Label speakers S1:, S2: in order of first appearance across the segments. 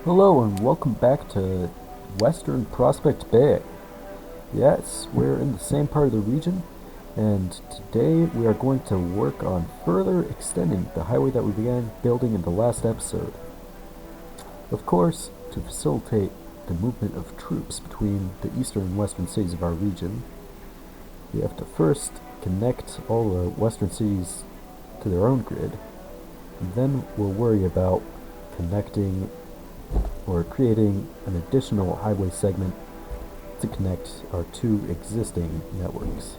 S1: Hello and welcome back to Western Prospect Bay. Yes, we're in the same part of the region, and today we are going to work on further extending the highway that we began building in the last episode. Of course, to facilitate the movement of troops between the eastern and western cities of our region, we have to first connect all the western cities to their own grid, and then we'll worry about connecting or creating an additional highway segment to connect our two existing networks.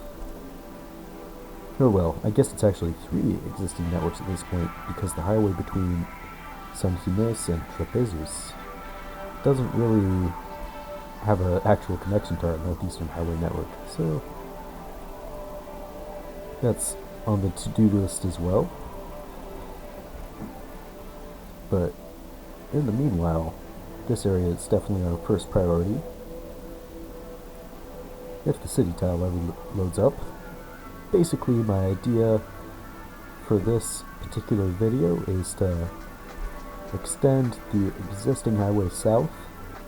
S1: Oh well, I guess it's actually three existing networks at this point, because the highway between San Ginés and Trapezus doesn't really have an actual connection to our northeastern highway network, so that's on the to-do list as well. But in the meanwhile, this area is definitely our first priority. If the city tile ever loads up. Basically, my idea for this particular video is to extend the existing highway south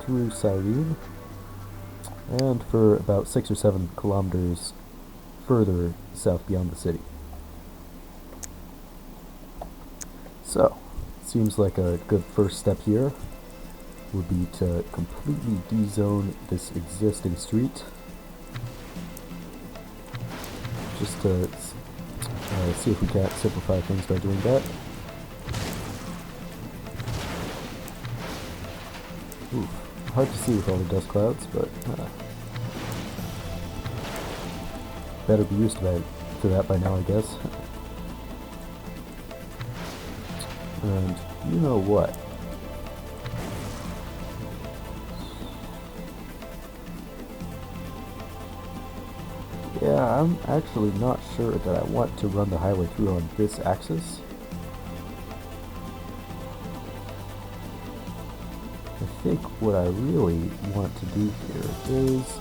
S1: through Cyrene and for about 6 or 7 kilometers further south beyond the city. So, seems like a good first step here would be to completely de-zone this existing street, just to see if we can't simplify things by doing that. Ooh, hard to see with all the dust clouds, but better be used to that by now, I guess. And you know what? Yeah, I'm actually not sure that I want to run the highway through on this axis. I think what I really want to do here is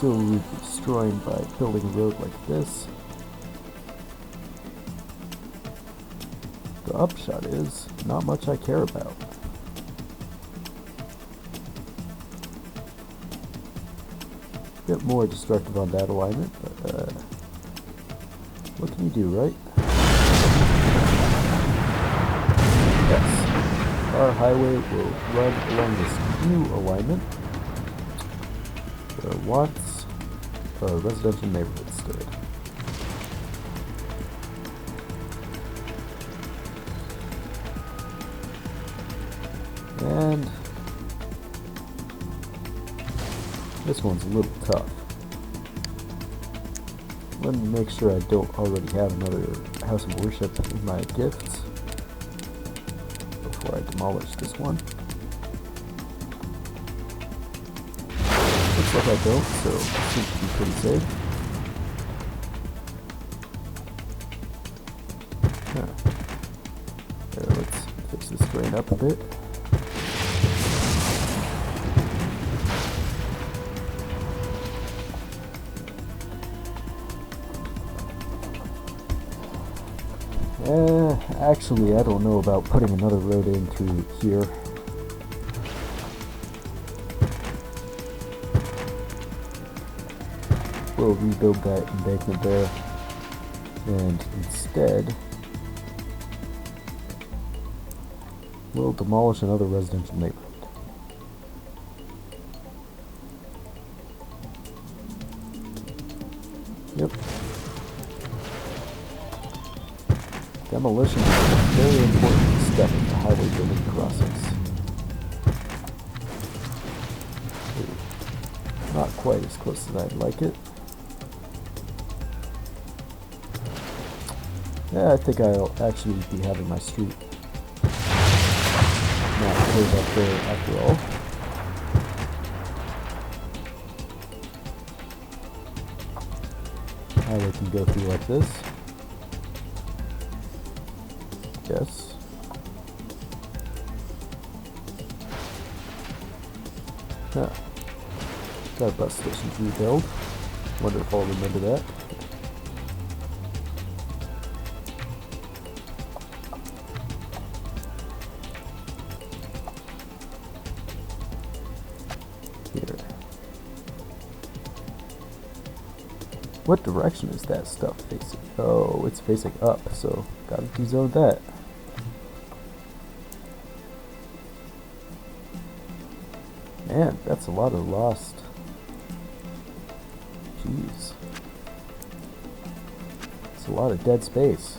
S1: so we'd be destroying by building a road like this. The upshot is not much I care about. A bit more destructive on that alignment, but what can you do, right? Yes, our highway will run along this new alignment where once a residential neighborhood stood. And this one's a little tough. Let me make sure I don't already have another house of worship in my gifts before I demolish this one. Looks like I don't, so it seems to be pretty safe. There, let's fix this drain up a bit. Actually, I don't know about putting another road in through here. We'll rebuild that embankment there, and instead we'll demolish another residential neighborhood. Yep. Demolition is a very important step in the highway building process. Not quite as close as I'd like it. Yeah, I think I'll actually be having my street not cleared up there after all. highway can go through like this. Yes. Huh. Got a bus station to rebuild. Wonder if I'll remember that. Here. What direction is that stuff facing? Oh, it's facing up, so gotta dezone that. Man, that's a lot of lost. Jeez. It's a lot of dead space.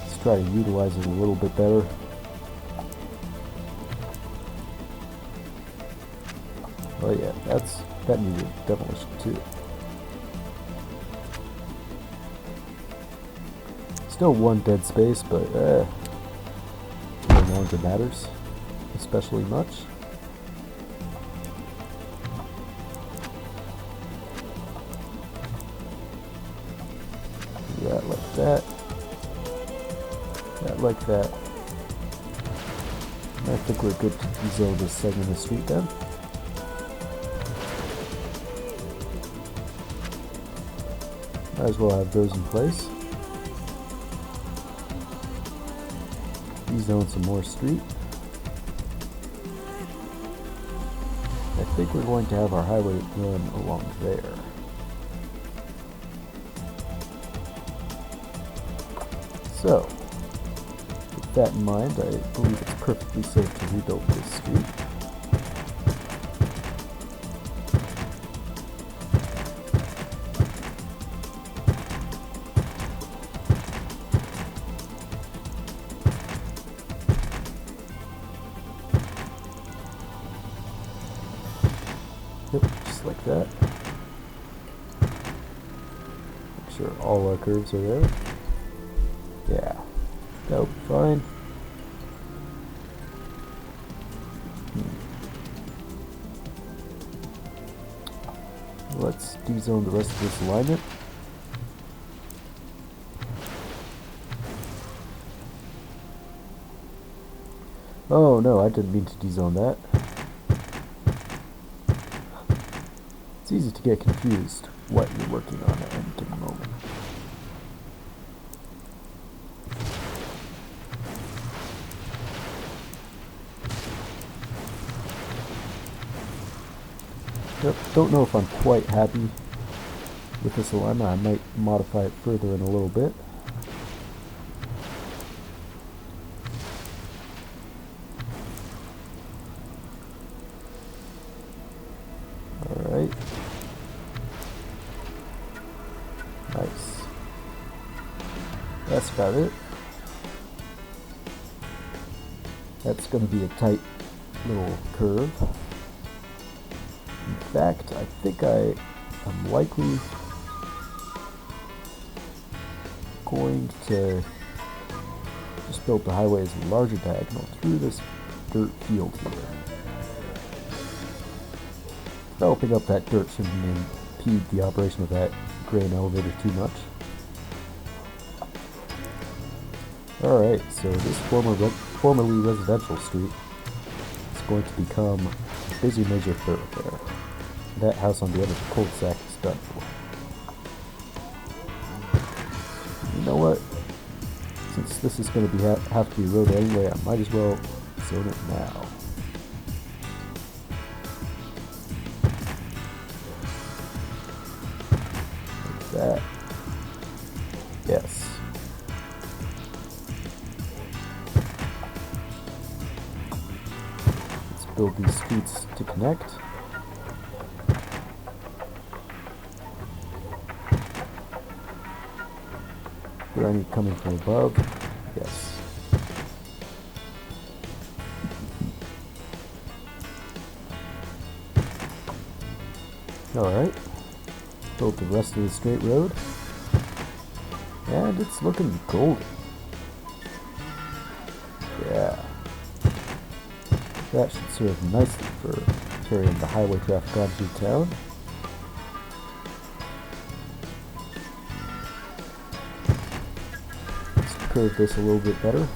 S1: Let's try to utilize it a little bit better. Oh yeah, that needed demolition too. Still one dead space, but no longer matters especially much. Yeah, like that. Yeah, like that. I think we're good to dezone this segment of the street then. Might as well have those in place. Dezone some more street. I think we're going to have our highway run along there. So, with that in mind, I believe it's perfectly safe to rebuild this street. Yep, just like that. Make sure all our curves are there. Yeah, that'll be fine. Let's dezone the rest of this alignment. Oh no, I didn't mean to dezone that. It's easy to get confused what you're working on at any given moment. Yep, don't know if I'm quite happy with this alignment. I might modify it further in a little bit. Alright. Nice. That's about it. That's going to be a tight little curve. In fact, I think I am likely going to just build the highway as a larger diagonal through this dirt field here. Developing up that dirt shouldn't impede the operation of that grain elevator too much. Alright, so this formerly residential street is going to become a busy major thoroughfare. That house on the end of the cul-de-sac is done for. You know what? Since this is going to have to be a road anyway, I might as well zone it now. Like that. Yes. Let's build these streets to connect. Are there any coming from above? Yes. Alright. Build the rest of the straight road. And it's looking golden. Yeah. That should serve nicely for carrying the highway traffic on through town. Let's curve this a little bit better.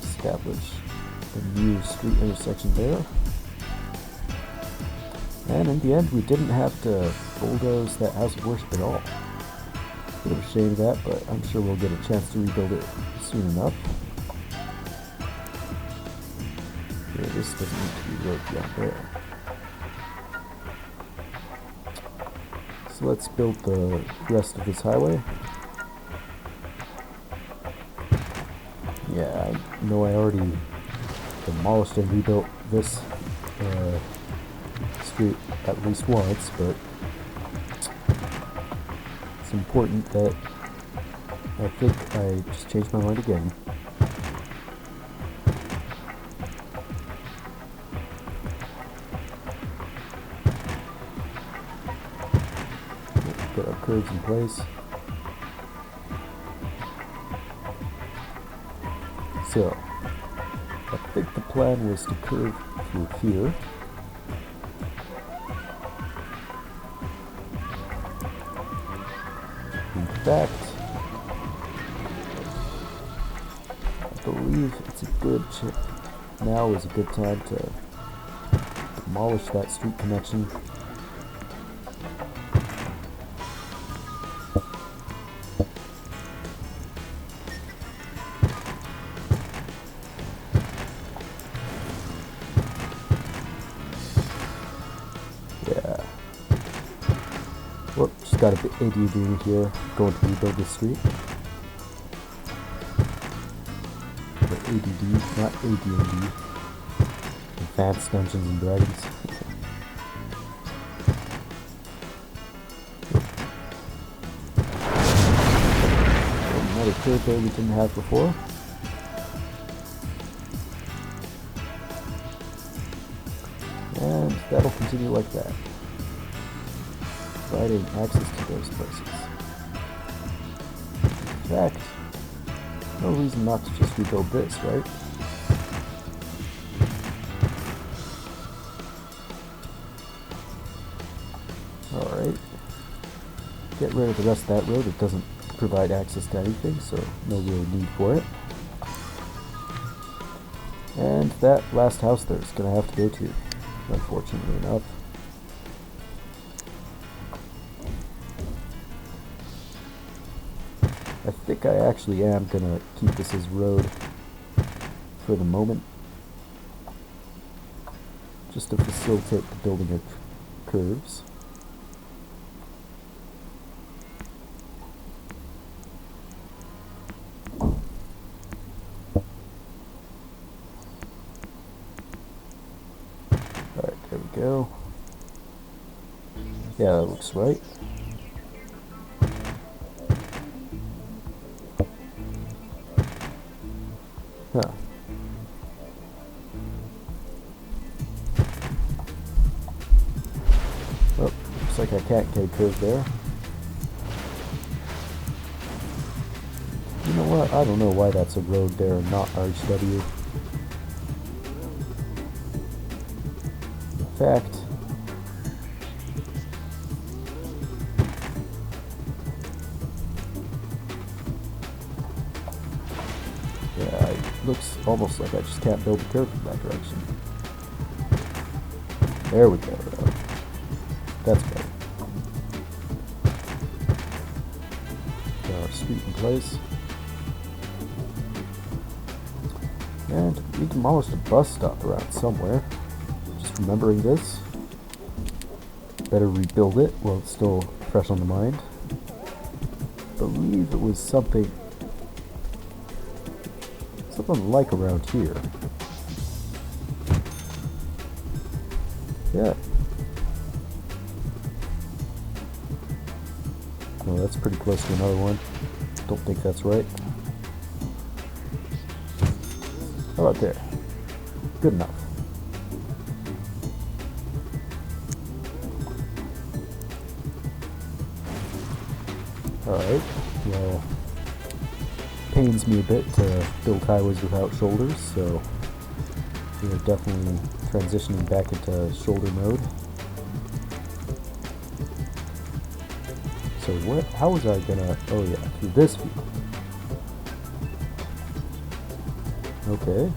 S1: Establish the new street intersection there. And in the end, we didn't have to bulldoze that house of worship at all. Bit of a shame of that, but I'm sure we'll get a chance to rebuild it soon enough. Yeah, this doesn't need to be roped yet there. So let's build the rest of this highway. Yeah, I know I already demolished and rebuilt this street at least once, but it's important that I think I just changed my mind again. Put our curves in place. So, I think the plan was to curve through here. In fact, I believe it's a good now is a good time to demolish that street connection. Yeah. Whoop, just got a bit ADD here, going to rebuild this street. Or ADD, not AD&D. Advanced Dungeons and Dragons. Another curve there we didn't have before. And that'll continue like that, providing access to those places. In fact, no reason not to just rebuild this, right? Alright. Get rid of the rest of that road. It doesn't provide access to anything, so no real need for it. And that last house there is going to have to go to, unfortunately enough. I think I actually am going to keep this as road for the moment, just to facilitate the building of curves. Alright, there we go. Yeah, that looks right. Huh. Oh, looks like I can't get a curve there. You know what? I don't know why that's a road there and not RHW. In fact, yeah, it looks almost like I just can't build a curve in that direction. There we go. That's better. Got our street in place. And we demolished a bus stop around somewhere. Just remembering this. Better rebuild it while it's still fresh on the mind. I believe it was something like around here. Yeah. No, that's pretty close to another one. Don't think that's right. How about there? Good enough. Alright, well, pains me a bit to build highways without shoulders, so we are definitely transitioning back into shoulder mode. So how was I gonna, oh yeah, through this field. Okay.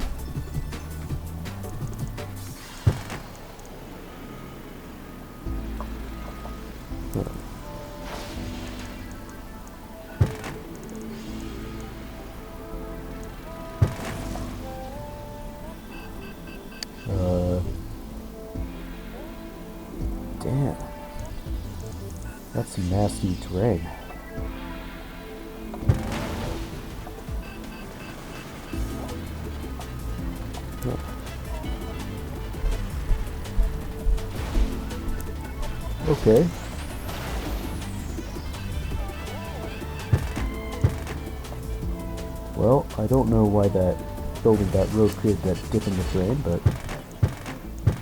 S1: Damn. That's some nasty terrain. Okay. Well, I don't know why building that road created that dip in the terrain, but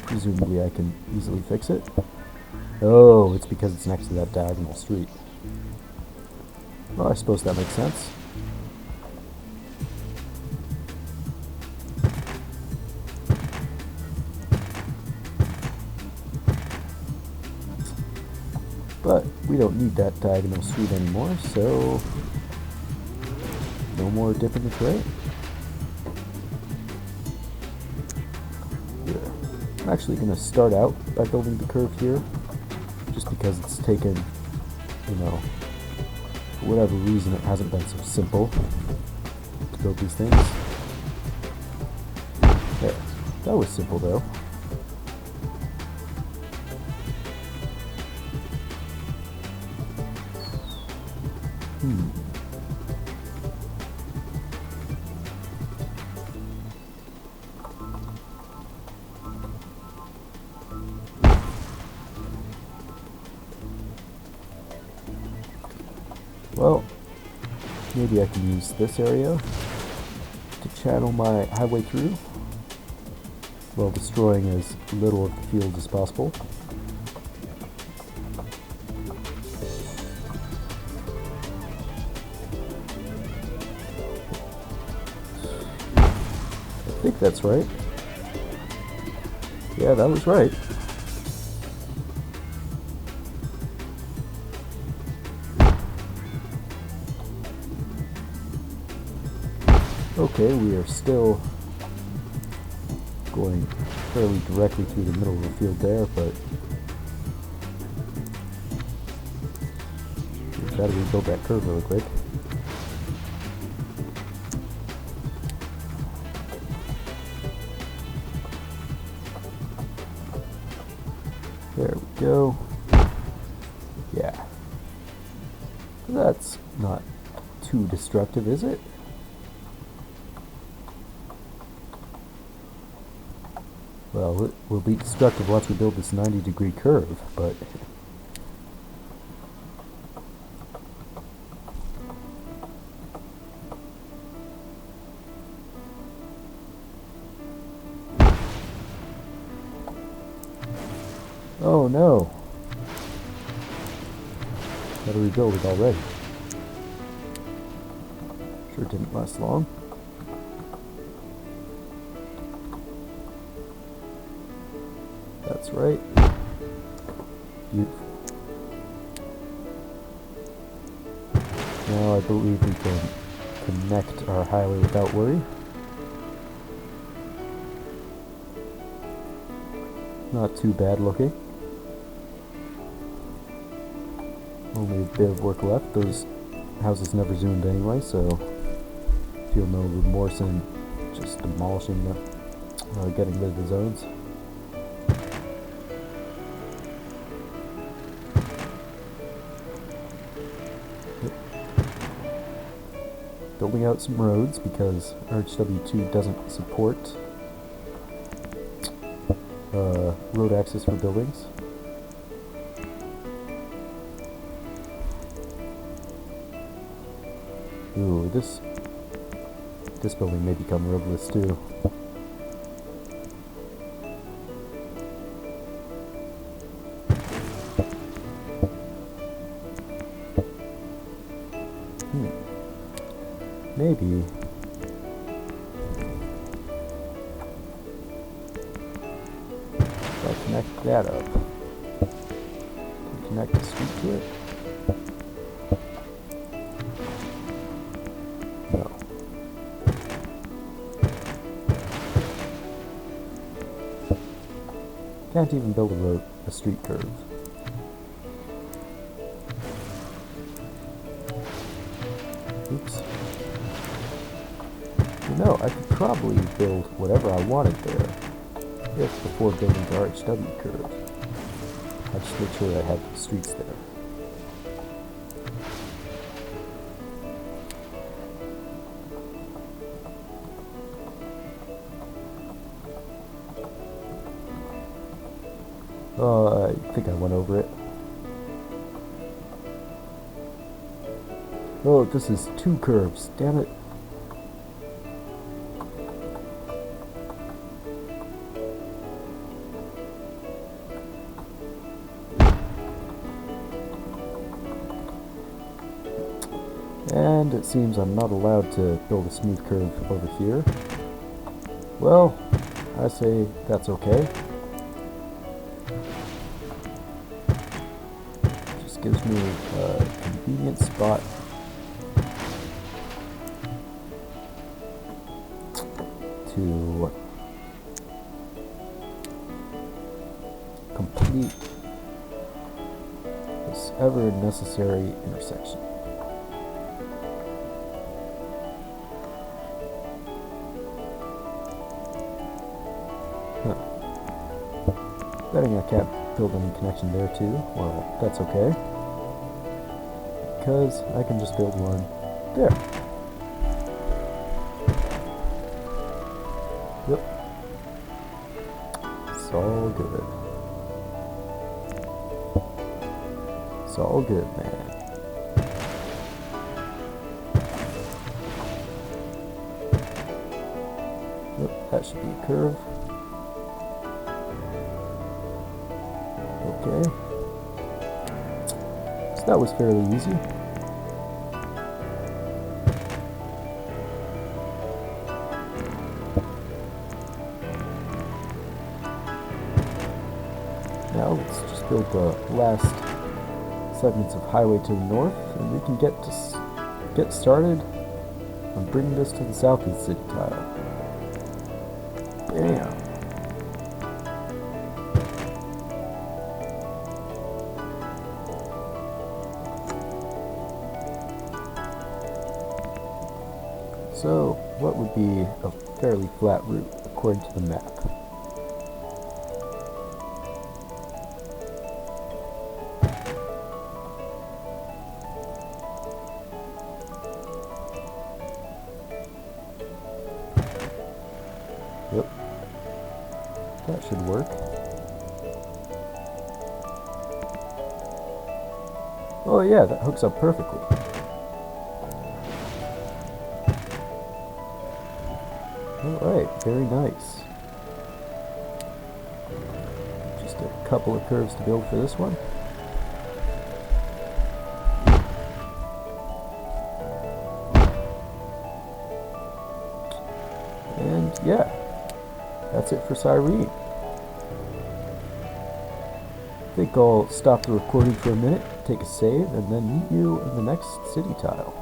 S1: presumably I can easily fix it. Oh, it's because it's next to that diagonal street. Well, I suppose that makes sense. But we don't need that diagonal street anymore, so no more dip in the terrain. Yeah. I'm actually going to start out by building the curve here, just because it's taken, you know, for whatever reason it hasn't been so simple to build these things. There. That was simple though. Well, maybe I can use this area to channel my highway through while destroying as little of the field as possible. I think that's right. Yeah, that was right. Okay, we are still going fairly directly through the middle of the field there, but we've got to rebuild that curve really quick. There we go. Yeah. That's not too destructive, is it? Well, it will be destructive once we build this 90-degree curve, but oh no! Gotta rebuild it already. Sure didn't last long. That's right. Beautiful. Now I believe we can connect our highway without worry. Not too bad looking. Only a bit of work left. Those houses never zoomed anyway, so feel no remorse in just demolishing them, getting rid of the zones. Building out some roads because RHW2 doesn't support road access for buildings. Ooh, this building may become roadless too. maybe if I connect that up, connect the street to it. No. Can't even build a street curve. Oops. You know, I could probably build whatever I wanted there if before building the RHW curve. I just make sure I have the streets there. Oh, I think I went over it. Oh, this is 2 curves, damn it. And it seems I'm not allowed to build a smooth curve over here. Well, I say that's okay. Just gives me a convenient spot to complete this ever necessary intersection. Betting I can't build any connection there too. Well, that's okay, because I can just build one there. Yep. It's all good. It's all good, man. Yep, that should be a curve. Okay. So that was fairly easy. Now let's just build the last segments of highway to the north, and we can get started on bringing this to the southeast city tile. Bam! So, what would be a fairly flat route according to the map? Yep. That should work. Oh yeah, that hooks up perfectly. Alright, very nice. Just a couple of curves to build for this one. And yeah, that's it for Cyrene. I think I'll stop the recording for a minute, take a save, and then meet you in the next city tile.